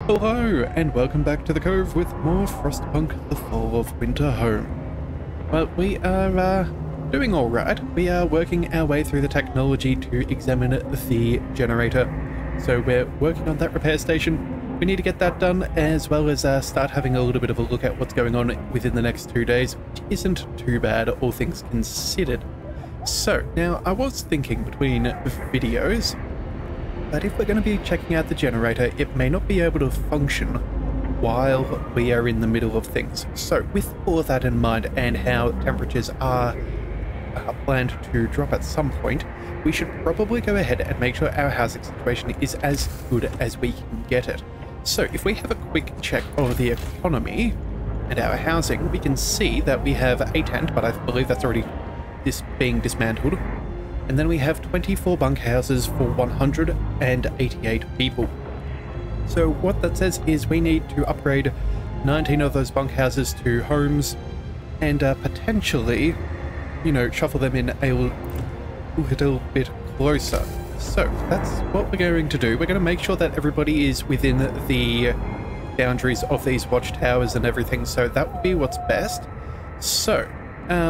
Hello, and welcome back to the Cove with more Frostpunk, the Fall of Winterhome. Well, we are doing alright. We are working our way through the technology to examine the generator. So we're working on that repair station. We need to get that done, as well as start having a little bit of a look at what's going on within the next 2 days, which isn't too bad, all things considered. So, now I was thinking between videos, but if we're going to be checking out the generator, it may not be able to function while we are in the middle of things. So with all of that in mind and how temperatures are planned to drop at some point, we should probably go ahead and make sure our housing situation is as good as we can get it. So if we have a quick check of the economy and our housing, we can see that we have a tent, but I believe that's already being dismantled. And then we have 24 bunkhouses for 188 people. So what that says is we need to upgrade 19 of those bunkhouses to homes and potentially, you know, shuffle them in a little bit closer. So that's what we're going to do. We're going to make sure that everybody is within the boundaries of these watchtowers and everything. So that would be what's best. So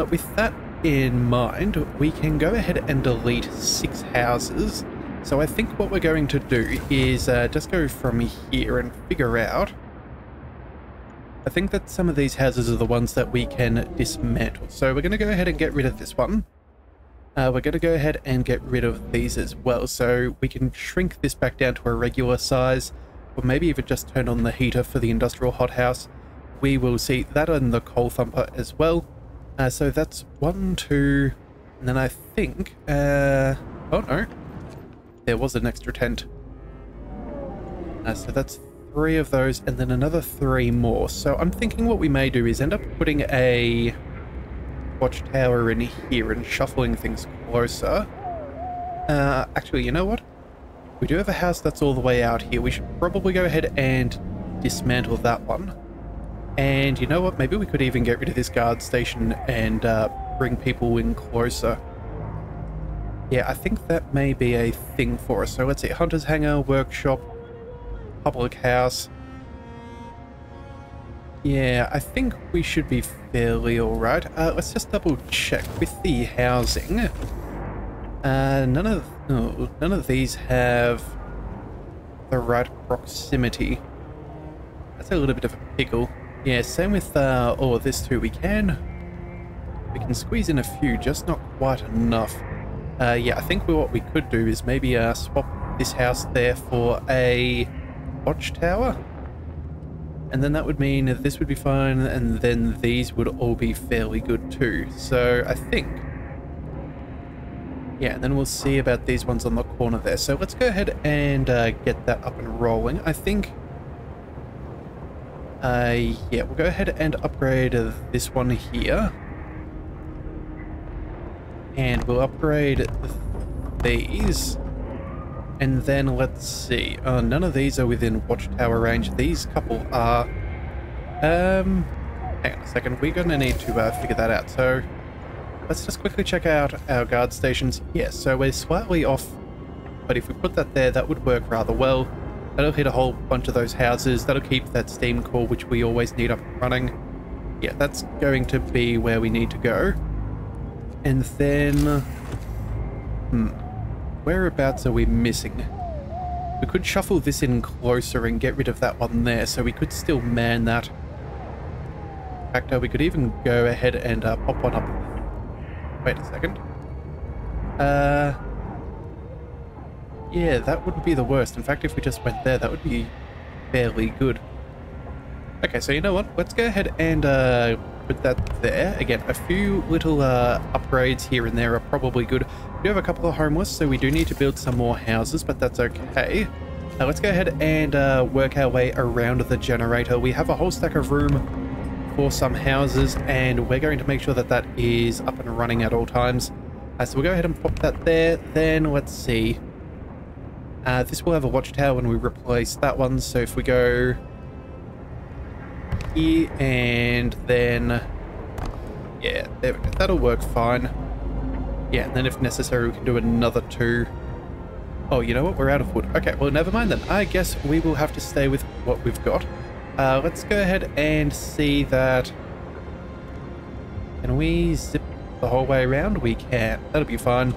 with that in mind, we can go ahead and delete 6 houses. So I think what we're going to do is just go from here and figure out. I think that some of these houses are the ones that we can dismantle. So we're going to go ahead and get rid of this one. We're going to go ahead and get rid of these as well. So we can shrink this back down to a regular size, or maybe even just turn on the heater for the industrial hothouse. We will see that on the coal thumper as well. So that's 1, 2, and then I think, oh no, there was an extra tent. So that's 3 of those, and then another 3 more. So I'm thinking what we may do is end up putting a watchtower in here and shuffling things closer. Actually, you know what? We do have a house that's all the way out here. We should probably go ahead and dismantle that one. And you know what? Maybe we could even get rid of this guard station and bring people in closer. Yeah, I think that may be a thing for us. So let's see. Hunter's Hangar, Workshop, Public House. Yeah, I think we should be fairly alright. Let's just double check with the housing. None of these have the right proximity. That's a little bit of a pickle. Yeah, same with all of this too. We can squeeze in a few, just not quite enough. Yeah, I think what we could do is maybe swap this house there for a watchtower. And then that would mean that this would be fine, and then these would all be fairly good too. So I think, yeah, and then we'll see about these ones on the corner there. So let's go ahead and get that up and rolling. I think, yeah, we'll go ahead and upgrade this one here. And we'll upgrade these. And then let's see. None of these are within watchtower range. These couple are. Hang on a second. We're going to need to figure that out. So let's just quickly check out our guard stations. Yes, so we're slightly off. But if we put that there, that would work rather well. That'll hit a whole bunch of those houses. That'll keep that steam core, which we always need up and running. Yeah, that's going to be where we need to go. And then... whereabouts are we missing? We could shuffle this in closer and get rid of that one there, so we could still man that. In fact, we could even go ahead and pop one up. Wait a second. Yeah, that wouldn't be the worst. In fact, if we just went there, that would be fairly good. Okay, so you know what? Let's go ahead and put that there. Again, a few little upgrades here and there are probably good. We do have a couple of homeless, so we do need to build some more houses, but that's okay. Let's go ahead and work our way around the generator. We have a whole stack of room for some houses, and we're going to make sure that that is up and running at all times. So we'll go ahead and pop that there. Then let's see. This will have a watchtower when we replace that one, so if we go here and then, yeah, there we go. That'll work fine. Yeah, and then if necessary we can do another 2. Oh, you know what? We're out of wood. Okay, well, never mind then. I guess we will have to stay with what we've got. Let's go ahead and see that... Can we zip the whole way around? We can. That'll be fine.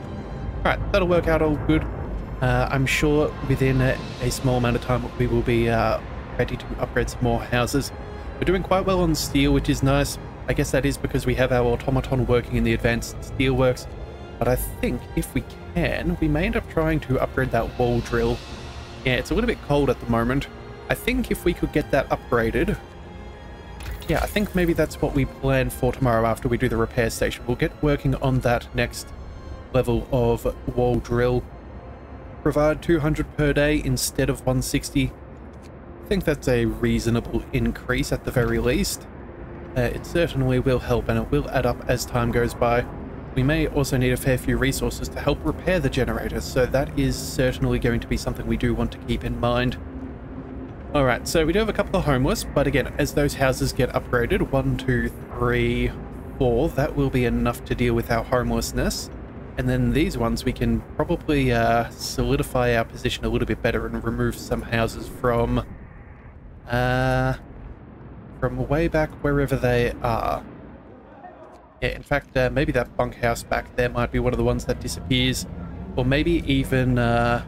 Alright, that'll work out all good. I'm sure within a small amount of time we will be ready to upgrade some more houses. We're doing quite well on steel, which is nice. I guess that is because we have our automaton working in the advanced steelworks. But I think if we can, we may end up trying to upgrade that wall drill. Yeah, it's a little bit cold at the moment. I think if we could get that upgraded... Yeah, I think maybe that's what we plan for tomorrow after we do the repair station. We'll get working on that next level of wall drill. Provide 200 per day instead of 160. I think that's a reasonable increase at the very least. It certainly will help, and it will add up as time goes by. We may also need a fair few resources to help repair the generators, so that is certainly going to be something we do want to keep in mind. Alright, so we do have a couple of homeless, but again, as those houses get upgraded, 1, 2, 3, 4, that will be enough to deal with our homelessness. And then these ones, we can probably solidify our position a little bit better and remove some houses from way back wherever they are. Yeah, in fact, maybe that bunkhouse back there might be one of the ones that disappears. Or maybe even, where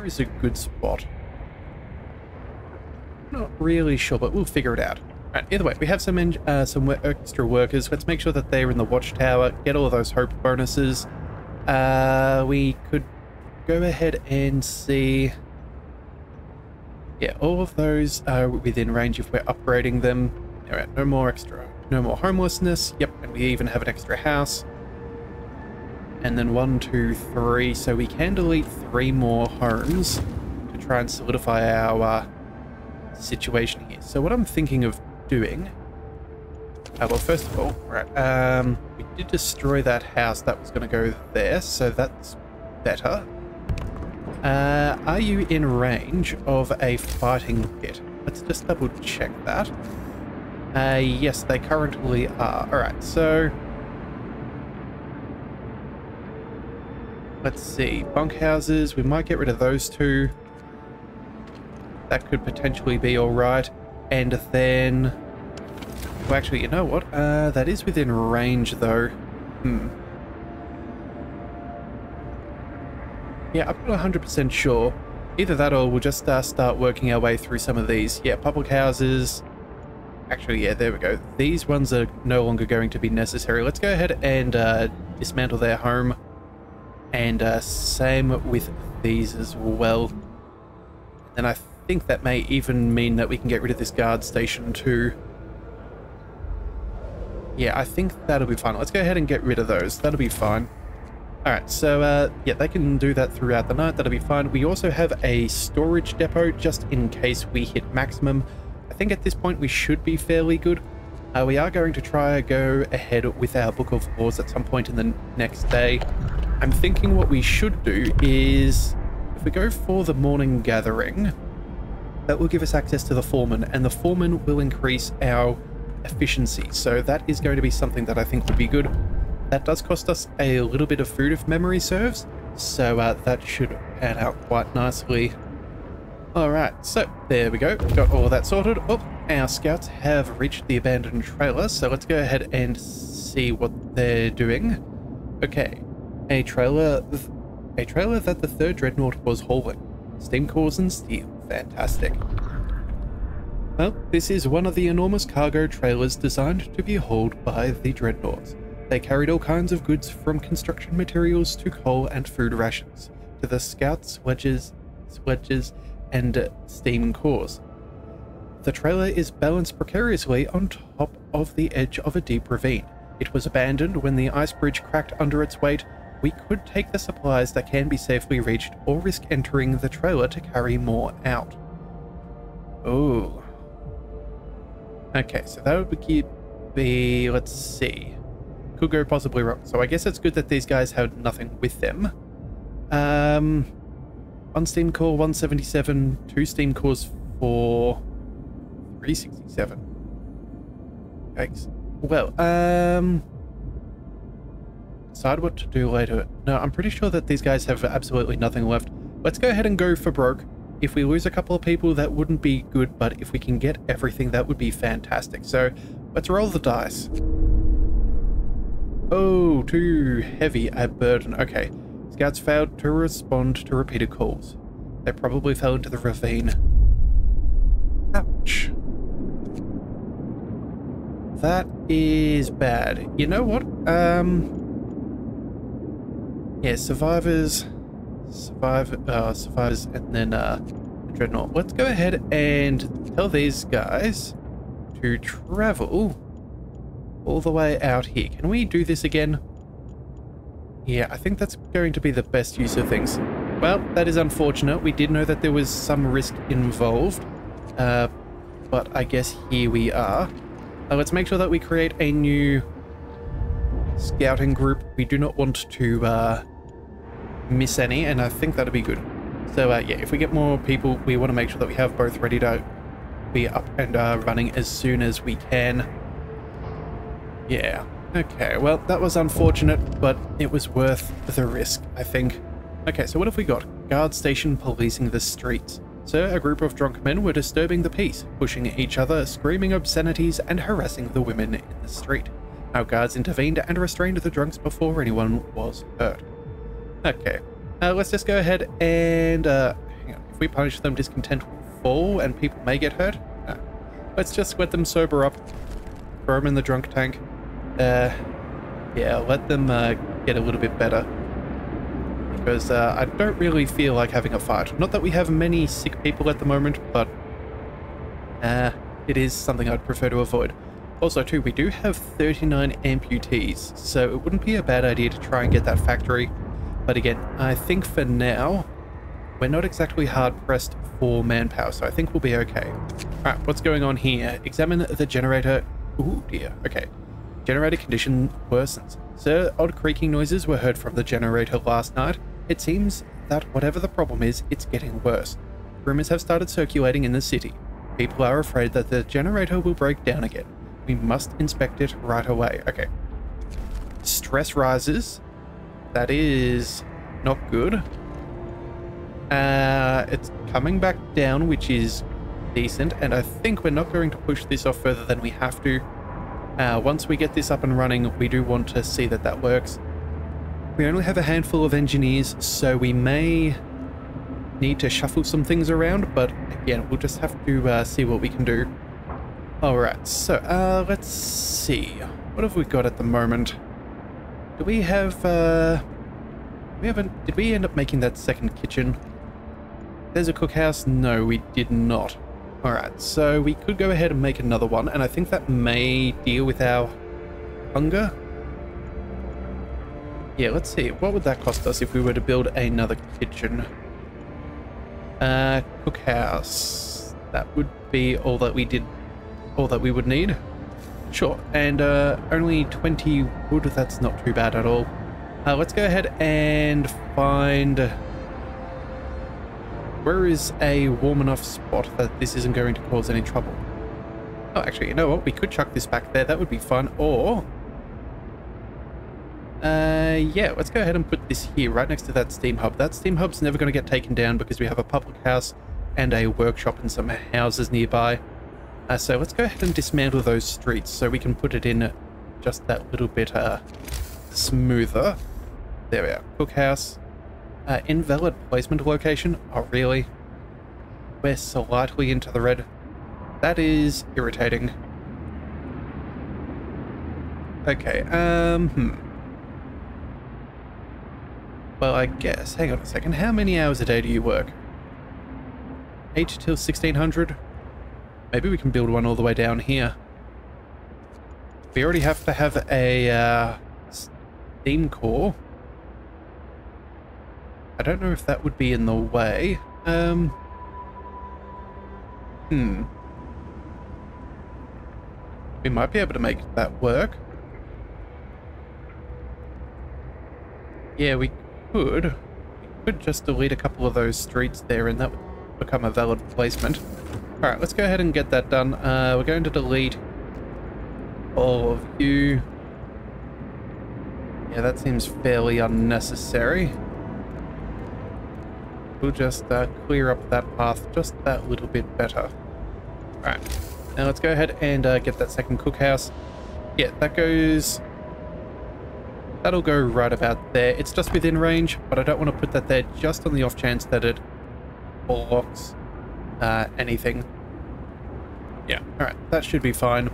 is a good spot? Not really sure, but we'll figure it out. Right, either way, we have some extra workers. Let's make sure that they're in the watchtower, get all of those hope bonuses. We could go ahead and see... Yeah, all of those are within range if we're upgrading them. Alright, no more homelessness. Yep, and we even have an extra house. And then 1, 2, 3. So we can delete 3 more homes to try and solidify our situation here. So what I'm thinking of doing... well, first of all, right, we did destroy that house that was going to go there, so that's better. Are you in range of a fighting pit? Let's just double check that. Yes, they currently are. Alright, so... Let's see. Bunkhouses, we might get rid of those 2. That could potentially be alright. And then... Well, actually, you know what? That is within range, though. Yeah, I'm not 100% sure. Either that or we'll just start working our way through some of these. Yeah, public houses... Actually, yeah, there we go. These ones are no longer going to be necessary. Let's go ahead and dismantle their home. And same with these as well. And I think that may even mean that we can get rid of this guard station too. Yeah, I think that'll be fine. Let's go ahead and get rid of those. That'll be fine. Alright, so yeah, they can do that throughout the night. That'll be fine. We also have a storage depot just in case we hit maximum. I think at this point we should be fairly good. We are going to try go ahead with our Book of Laws at some point in the next day. I'm thinking what we should do is, if we go for the morning gathering, that will give us access to the foreman, and the foreman will increase our efficiency. So that is going to be something that I think would be good. That does cost us a little bit of food if memory serves, so that should pan out quite nicely. Alright, so there we go. Got all of that sorted. Oh, our scouts have reached the abandoned trailer, so let's go ahead and see what they're doing. Okay, a trailer that the 3rd Dreadnought was hauling. Steam cores and steel. Fantastic. Well, this is one of the enormous cargo trailers designed to be hauled by the Dreadnoughts. They carried all kinds of goods from construction materials to coal and food rations, to the scouts, sledges, and steam cores. The trailer is balanced precariously on top of the edge of a deep ravine. It was abandoned when the ice bridge cracked under its weight. We could take the supplies that can be safely reached or risk entering the trailer to carry more out. Oh. Okay, so that would be, let's see. Could go possibly wrong. So I guess it's good that these guys had nothing with them. One steam core, 177, 2 steam cores for 367. Yikes. Well, decide what to do later. No, I'm pretty sure that these guys have absolutely nothing left. Let's go ahead and go for broke. If we lose a couple of people, that wouldn't be good, but if we can get everything, that would be fantastic. So let's roll the dice. Oh, too heavy a burden. Okay. Scouts failed to respond to repeated calls. They probably fell into the ravine. Ouch. That is bad. You know what? Yeah, survivors, and then Dreadnought. Let's go ahead and tell these guys to travel all the way out here. Can we do this again? Yeah, I think that's going to be the best use of things. Well, that is unfortunate. We did know that there was some risk involved, but I guess here we are. Let's make sure that we create a new scouting group. We do not want to miss any, and I think that'll be good. So yeah, if we get more people, we want to make sure that we have both ready to be up and running as soon as we can. Yeah. Okay, well, that was unfortunate, but it was worth the risk, I think. Okay, so what have we got? Guard station policing the streets. So, a group of drunk men were disturbing the peace, pushing each other, screaming obscenities, and harassing the women in the street. Our guards intervened and restrained the drunks before anyone was hurt. Okay, let's just go ahead and, hang on. If we punish them, discontent will fall and people may get hurt. No. Let's just let them sober up, throw them in the drunk tank. Yeah, let them get a little bit better, because I don't really feel like having a fight. Not that we have many sick people at the moment, but it is something I'd prefer to avoid. Also too, we do have 39 amputees, so it wouldn't be a bad idea to try and get that factory. But again, I think for now we're not exactly hard pressed for manpower, so I think we'll be okay. Alright, what's going on here? Examine the generator. Ooh dear, okay. Generator condition worsens. So, odd creaking noises were heard from the generator last night. It seems that whatever the problem is, it's getting worse. Rumors have started circulating in the city. People are afraid that the generator will break down again. We must inspect it right away. Okay. Stress rises. That is not good. It's coming back down, which is decent, and I think we're not going to push this off further than we have to. Once we get this up and running, we do want to see that that works. We only have a handful of engineers, so we may need to shuffle some things around, but again, we'll just have to see what we can do. Alright, so let's see. What have we got at the moment? Do we have, did we end up making that second kitchen? There's a cookhouse? No, we did not. Alright, so we could go ahead and make another one, and I think that may deal with our hunger. Yeah, let's see. What would that cost us if we were to build another kitchen? Cookhouse. That would be all that we would need. Sure, and only 20 wood, that's not too bad at all. Let's go ahead and find... Where is a warm enough spot that this isn't going to cause any trouble? Oh, actually, you know what? We could chuck this back there. That would be fun. Or... yeah, let's go ahead and put this here, right next to that steam hub. That steam hub's never going to get taken down because we have a public house and a workshop and some houses nearby. So let's go ahead and dismantle those streets so we can put it in just that little bit smoother. There we are. Cookhouse. Invalid placement location. Oh, really? We're slightly into the red. That is irritating. Okay, Well, I guess... Hang on a second. How many hours a day do you work? 8 till 1600? Maybe we can build one all the way down here. We already have to have a steam core. I don't know if that would be in the way. We might be able to make that work. Yeah, we could. We could just delete a couple of those streets there and that would become a valid placement. Alright, let's go ahead and get that done. We're going to delete all of you. Yeah, that seems fairly unnecessary. We'll just clear up that path just that little bit better. Alright, now let's go ahead and get that second cookhouse. Yeah, that'll go right about there. It's just within range, but I don't want to put that there just on the off chance that it blocks anything. Yeah, alright, that should be fine.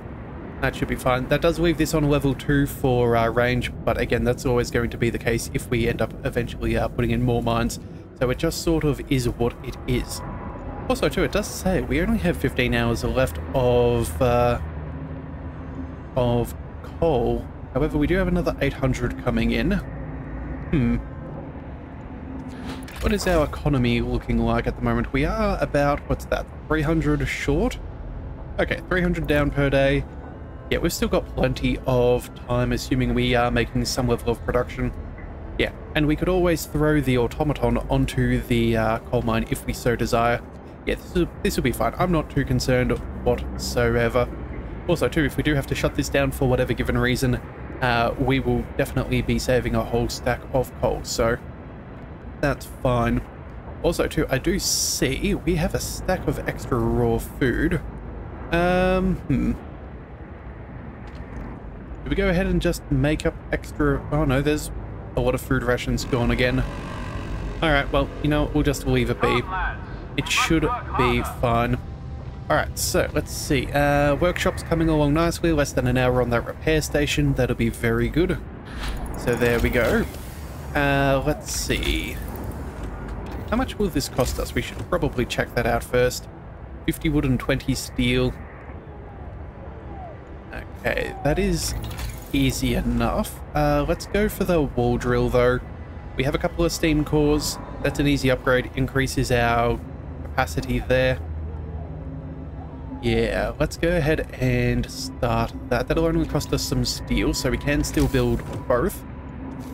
That should be fine. That does leave this on level 2 for range, but again, that's always going to be the case if we end up eventually putting in more mines. So it just sort of is what it is. Also, too, it does say we only have 15 hours left of coal. However, we do have another 800 coming in. What is our economy looking like at the moment? We are about, what's that, 300 short? Okay, 300 down per day. Yeah, we've still got plenty of time, assuming we are making some level of production. Yeah, and we could always throw the automaton onto the coal mine if we so desire. Yeah, this will be fine. I'm not too concerned whatsoever. Also, too, if we do have to shut this down for whatever given reason, we will definitely be saving a whole stack of coal, so that's fine. Also, too, I do see we have a stack of extra raw food. Do we go ahead and just make up extra... Oh no, there's a lot of food rations gone again. Alright, well, you know, we'll just leave it be. It should be fine. Alright, so let's see. Workshop's coming along nicely. Less than an hour on that repair station. That'll be very good. So there we go. Let's see. How much will this cost us? We should probably check that out first. 50 wood and 20 steel. Okay, that is easy enough. Let's go for the wall drill though. We have a couple of steam cores. That's an easy upgrade. Increases our capacity there. Yeah, let's go ahead and start that. That'll only cost us some steel, so we can still build both.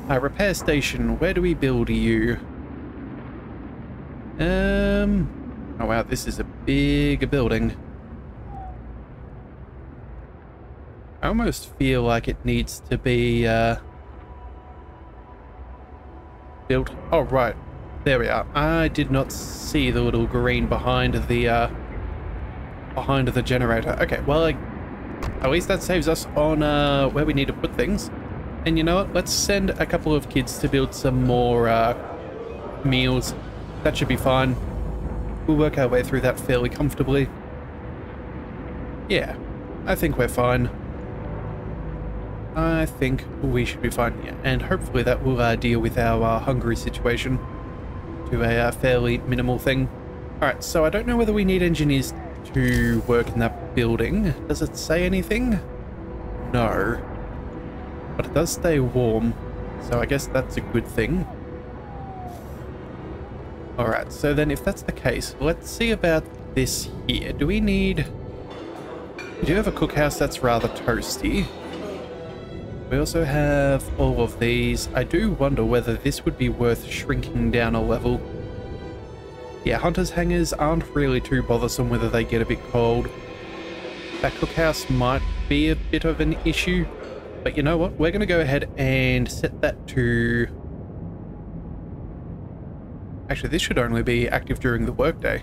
Repair station, where do we build you? Oh wow, this is a big building. I almost feel like it needs to be built. Oh right, there we are. I did not see the little green behind the generator. Okay, well, at least that saves us on where we need to put things. And you know what? Let's send a couple of kids to build some more meals. That should be fine. We'll work our way through that fairly comfortably. Yeah, I think we're fine. I think we should be fine, yeah. And hopefully that will deal with our hungry situation to a fairly minimal thing. Alright, so I don't know whether we need engineers to work in that building. Does it say anything? No. But it does stay warm, so I guess that's a good thing. Alright, so then if that's the case, let's see about this here. Do we need... We do have a cookhouse that's rather toasty. We also have all of these. I do wonder whether this would be worth shrinking down a level. Yeah, hunters' hangars aren't really too bothersome whether they get a bit cold. That cookhouse might be a bit of an issue, but you know what? We're going to go ahead and set that to... Actually, this should only be active during the workday.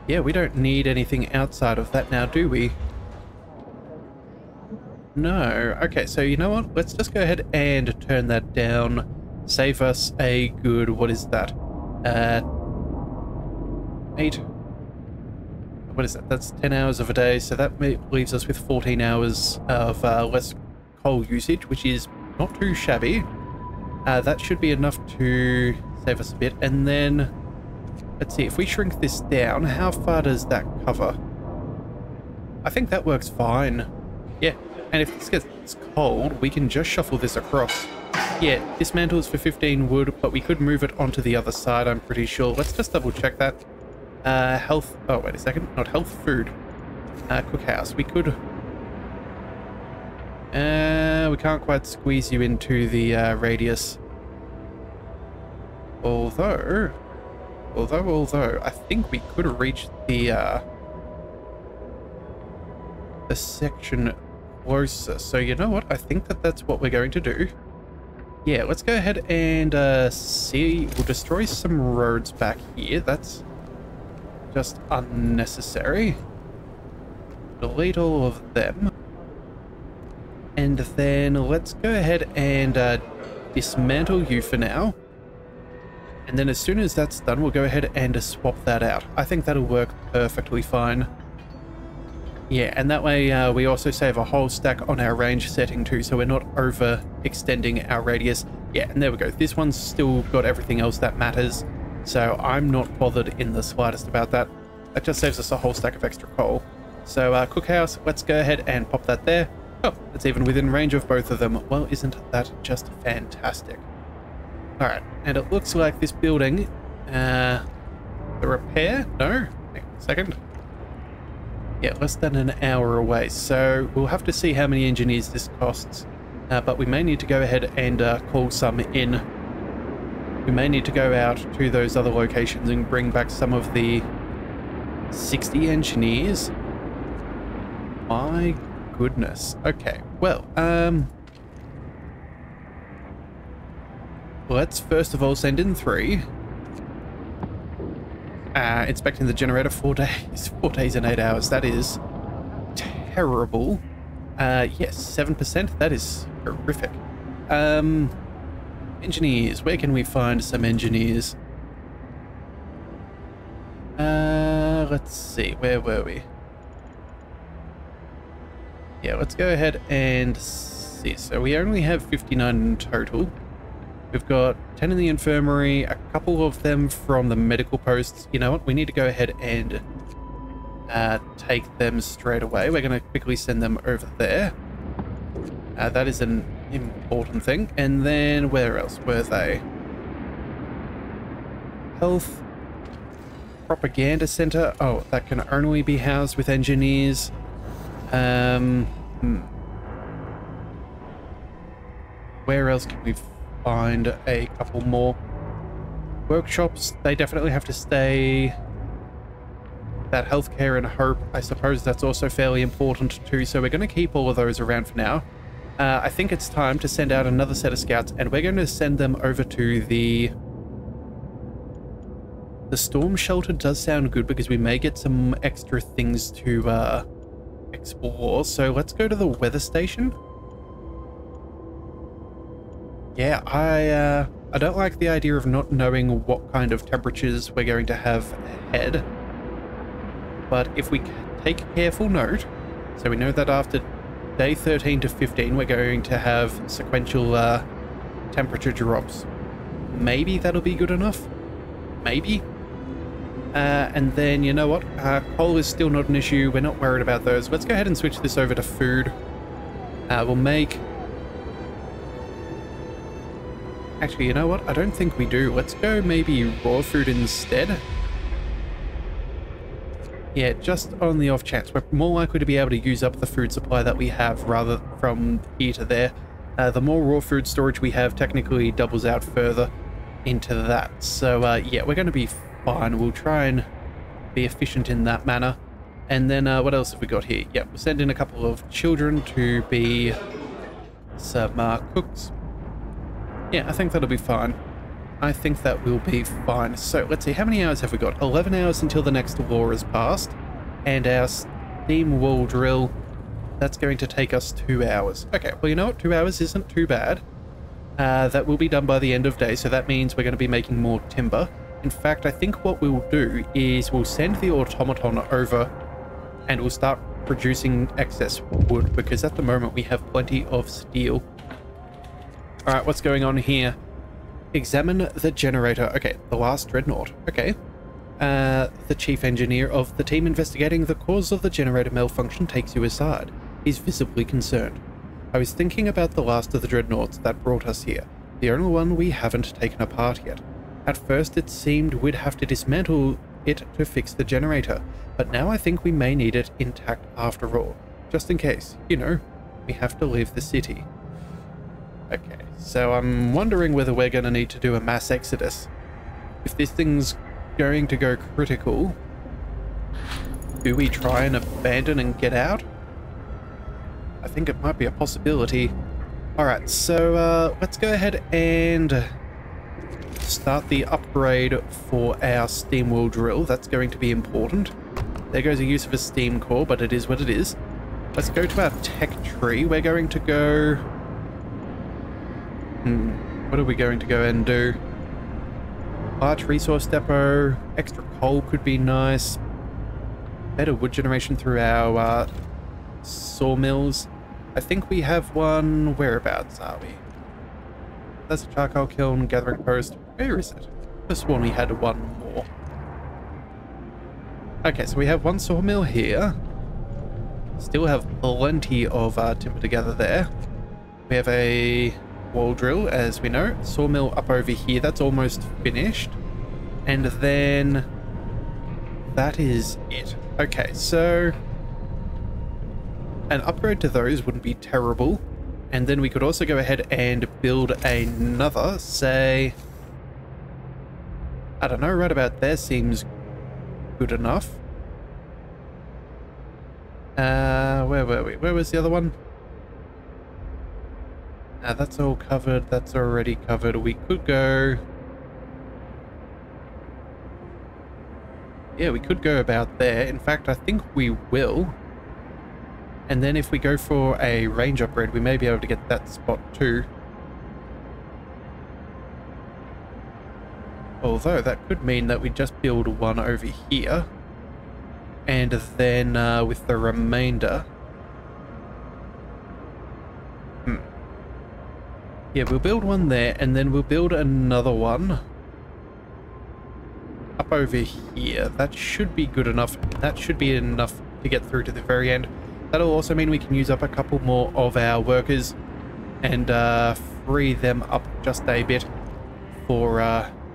Yeah, we don't need anything outside of that now, do we? No. Okay, so you know what? Let's just go ahead and turn that down. Save us a good... What is that? 8. What is that? That's 10 hours of a day, so that leaves us with 14 hours of less coal usage, which is not too shabby. That should be enough to save us a bit. And then, let's see, if we shrink this down, how far does that cover? I think that works fine. Yeah, and if this gets cold, we can just shuffle this across. Yeah, dismantle is for 15 wood, but we could move it onto the other side, I'm pretty sure. Let's just double check that. Health... Oh, wait a second. Not health, food. Cookhouse. We could... we can't quite squeeze you into the radius. Although, I think we could reach the section closer. So you know what? I think that that's what we're going to do. Yeah, let's go ahead and see. We'll destroy some roads back here. That's just unnecessary. Delete all of them. And then let's go ahead and dismantle you for now. And then as soon as that's done, we'll go ahead and swap that out. I think that'll work perfectly fine. Yeah, and that way we also save a whole stack on our range setting too, so we're not overextending our radius. Yeah, and there we go. This one's still got everything else that matters, so I'm not bothered in the slightest about that. That just saves us a whole stack of extra coal. So cookhouse, let's go ahead and pop that there. Oh, it's even within range of both of them. Well, isn't that just fantastic? Alright, and it looks like this building, the repair? No? Hang on a second. Yeah, less than an hour away, so we'll have to see how many engineers this costs. But we may need to go ahead and call some in. We may need to go out to those other locations and bring back some of the 60 engineers. My goodness. Okay, well, let's first of all send in 3. Inspecting the generator 4 days. 4 days and 8 hours. That is terrible. Yes, 7%. That is horrific. Engineers. Where can we find some engineers? Let's see. Where were we? Yeah, let's go ahead and see. So we only have 59 in total. We've got 10 in the infirmary, a couple of them from the medical posts. You know what? We need to go ahead and take them straight away. We're going to quickly send them over there. That is an important thing. And then where else were they? Health. Propaganda center. Oh, that can only be housed with engineers. Where else can we find a couple more? Workshops, they definitely have to stay. That healthcare and hope, I suppose that's also fairly important too, so we're going to keep all of those around for now. I think it's time to send out another set of scouts, and we're going to send them over to the storm shelter. Does sound good because we may get some extra things to explore. So let's go to the weather station. Yeah, I don't like the idea of not knowing what kind of temperatures we're going to have ahead. But if we take careful note, so we know that after day 13 to 15, we're going to have sequential temperature drops. Maybe that'll be good enough. Maybe. And then, you know what? Coal is still not an issue. We're not worried about those. Let's go ahead and switch this over to food. We'll make... Actually, you know what? I don't think we do. Let's go maybe raw food instead. Yeah, just on the off chance. We're more likely to be able to use up the food supply that we have rather from here to there. The more raw food storage we have technically doubles out further into that. So, yeah, we're going to be fine. We'll try and be efficient in that manner. And then, what else have we got here? Yeah, we'll send in a couple of children to be some cooks. Yeah, I think that'll be fine. I think that will be fine. So, let's see, how many hours have we got? 11 hours until the next law is passed. And our steam wall drill, that's going to take us 2 hours. Okay, well, you know what? 2 hours isn't too bad. That will be done by the end of day, so that means we're going to be making more timber. In fact, I think what we'll do is we'll send the automaton over and we'll start producing excess wood, because at the moment we have plenty of steel. Alright, what's going on here? Examine the generator. Okay, the last dreadnought. Okay. The chief engineer of the team investigating the cause of the generator malfunction takes you aside. He's visibly concerned. I was thinking about the last of the dreadnoughts that brought us here, the only one we haven't taken apart yet. At first it seemed we'd have to dismantle it to fix the generator, but now I think we may need it intact after all. Just in case, you know, we have to leave the city. Okay, so I'm wondering whether we're going to need to do a mass exodus. If this thing's going to go critical, do we try and abandon and get out? I think it might be a possibility. Alright, so let's go ahead and start the upgrade for our steam wheel drill. That's going to be important. There goes a use of a steam core, but it is what it is. Let's go to our tech tree. We're going to go... what are we going to go and do? Large resource depot. Extra coal could be nice. Better wood generation through our sawmills. I think we have one. Whereabouts are we? That's a charcoal kiln, gathering post. Where is it? I sworn we had one more. Okay, so we have one sawmill here. Still have plenty of timber to gather there. We have a wall drill, as we know. Sawmill up over here. That's almost finished. And then that is it. Okay, so an upgrade to those wouldn't be terrible. And then we could also go ahead and build another, say, I don't know, right about there seems good enough. Where were we? Where was the other one? That's all covered. That's already covered. We could go... Yeah, we could go about there. In fact, I think we will. And then if we go for a range upgrade, we may be able to get that spot too. Although that could mean that we just build one over here. And then with the remainder... Yeah, we'll build one there, and then we'll build another one up over here. That should be good enough. That should be enough to get through to the very end. That'll also mean we can use up a couple more of our workers and free them up just a bit for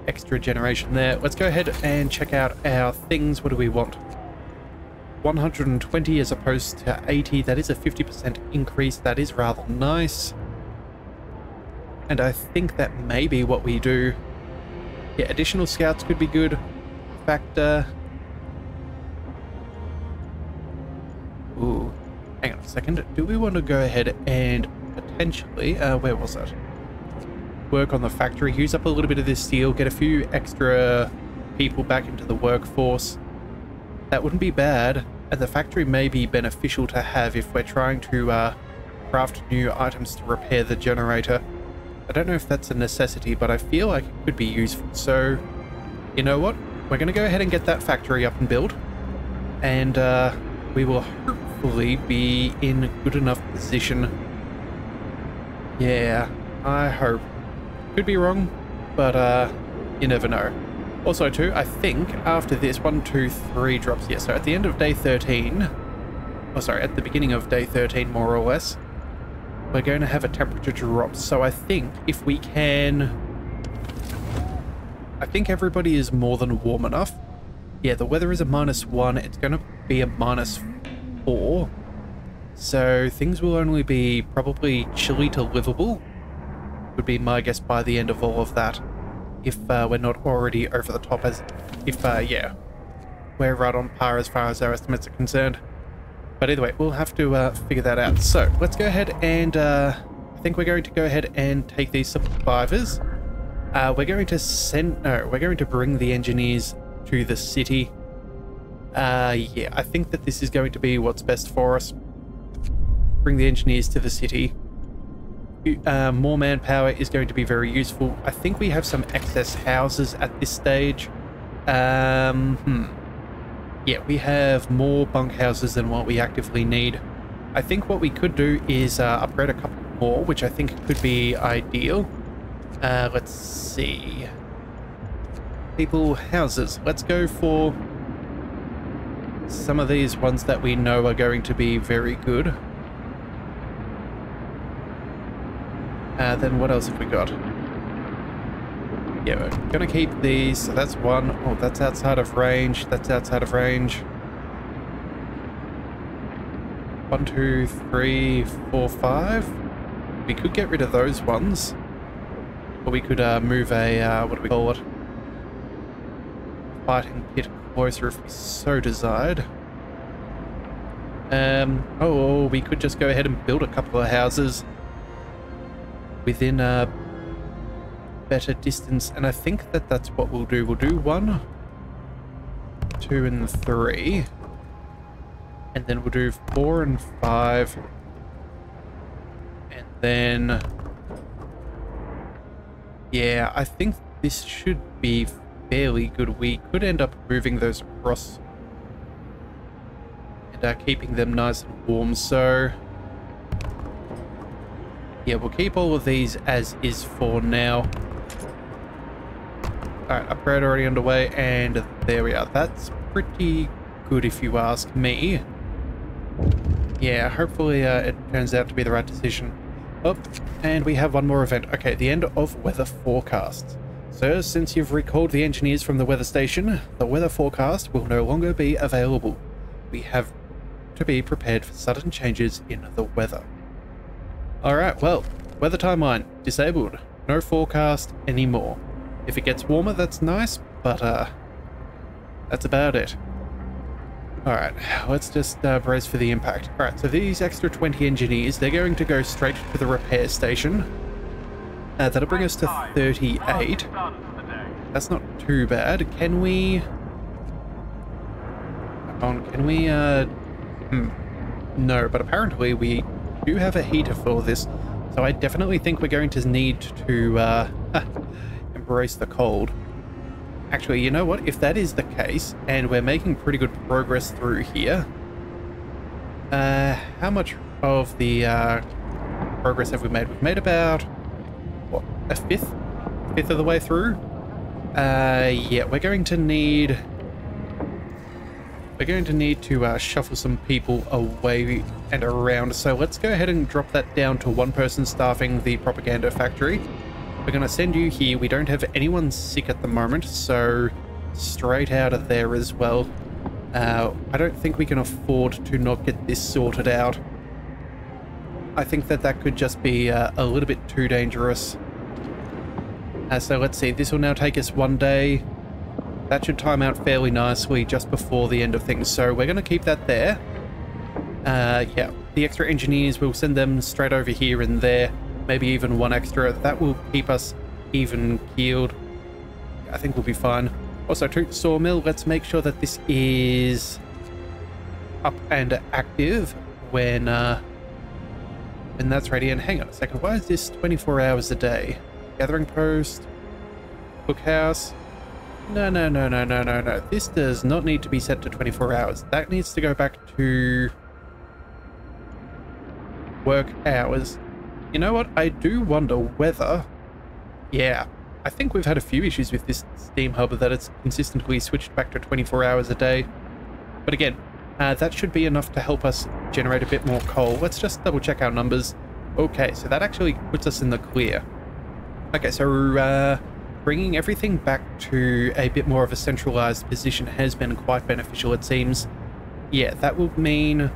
extra generation there. Let's go ahead and check out our things. What do we want? 120 as opposed to 80. That is a 50% increase. That is rather nice. And I think that may be what we do. Yeah, additional scouts could be good. Factor. Ooh. Hang on a second. Do we want to go ahead and potentially... where was that? Work on the factory. Use up a little bit of this steel. Get a few extra people back into the workforce. That wouldn't be bad. And the factory may be beneficial to have if we're trying to craft new items to repair the generator. I don't know if that's a necessity, but I feel like it could be useful. So, you know what? We're going to go ahead and get that factory up and build. And we will hopefully be in good enough position. Yeah, I hope. Could be wrong, but you never know. Also, too, I think after this, 1, 2, 3 drops here. So at the end of day 13, oh, sorry, at the beginning of day 13, more or less, we're going to have a temperature drop. So I think if we can... I think everybody is more than warm enough. Yeah, the weather is a -1. It's going to be a -4. So things will only be probably chilly to livable. Would be my guess by the end of all of that. If we're not already over the top as... If, yeah. We're right on par as far as our estimates are concerned. But either way, we'll have to figure that out. So, let's go ahead and... I think we're going to go ahead and take these survivors. We're going to send... No, we're going to bring the engineers to the city. Yeah, I think that this is going to be what's best for us. Bring the engineers to the city. More manpower is going to be very useful. I think we have some excess houses at this stage. Yeah, we have more bunkhouses than what we actively need. I think what we could do is upgrade a couple more, which I think could be ideal. Let's see. People, houses. Let's go for some of these ones that we know are going to be very good. Then what else have we got? Yeah, we're gonna keep these. So that's one. Oh, that's outside of range. That's outside of range. 1, 2, 3, 4, 5. We could get rid of those ones. Or we could move a, what do we call it? Fighting pit closer if we so desired. Oh, we could just go ahead and build a couple of houses within a better distance, and I think that that's what we'll do. We'll do 1, 2, and 3, and then we'll do 4 and 5, and then yeah, I think this should be fairly good. We could end up moving those across and keeping them nice and warm, so yeah, we'll keep all of these as is for now. Alright, upgrade already underway, and there we are. That's pretty good if you ask me. Yeah, hopefully it turns out to be the right decision. Oh, and we have one more event. Okay, the end of weather forecasts. So, since you've recalled the engineers from the weather station, the weather forecast will no longer be available. We have to be prepared for sudden changes in the weather. Alright, well, weather timeline disabled. No forecast anymore. If it gets warmer, that's nice, but that's about it. Alright, let's just brace for the impact. Alright, so these extra 20 engineers, they're going to go straight to the repair station. That'll bring us to 38. That's not too bad. Can we... Can we, No, but apparently we do have a heater for this, so I definitely think we're going to need to, embrace the cold. Actually, you know what? If that is the case, and we're making pretty good progress through here, how much of the progress have we made? We've made about, what, a fifth of the way through? Yeah, we're going to need to shuffle some people away and around, so let's go ahead and drop that down to 1 person staffing the propaganda factory. We're going to send you here. We don't have anyone sick at the moment, so straight out of there as well. I don't think we can afford to not get this sorted out. I think that that could just be a little bit too dangerous. So let's see, this will now take us 1 day. That should time out fairly nicely just before the end of things, so we're going to keep that there. Yeah, the extra engineers, we'll send them straight over here and there. Maybe even 1 extra. That will keep us even keeled. I think we'll be fine. Also, to sawmill, let's make sure that this is up and active when that's ready. And hang on a second, why is this 24 hours a day? Gathering post, cookhouse. No. This does not need to be set to 24 hours. That needs to go back to work hours. You know what? I do wonder whether... Yeah, I think we've had a few issues with this Steam Hub that it's consistently switched back to 24 hours a day. But again, that should be enough to help us generate a bit more coal. Let's just double check our numbers. Okay, so that actually puts us in the clear. Okay, so bringing everything back to a bit more of a centralized position has been quite beneficial, it seems. Yeah, that will mean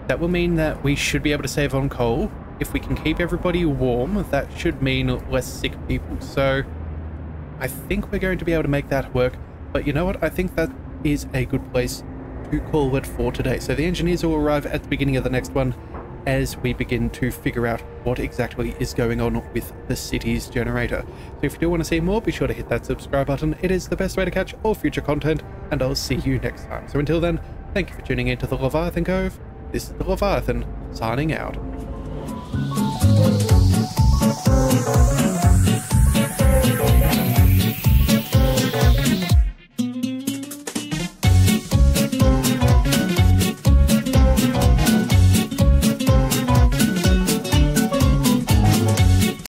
that we should be able to save on coal. If we can keep everybody warm, that should mean less sick people. So I think we're going to be able to make that work. But you know what? I think that is a good place to call it for today. So the engineers will arrive at the beginning of the next one as we begin to figure out what exactly is going on with the city's generator. So if you do want to see more, be sure to hit that subscribe button. It is the best way to catch all future content, and I'll see you next time. So until then, thank you for tuning in to the Leviathan Cove. This is the Leviathan, signing out.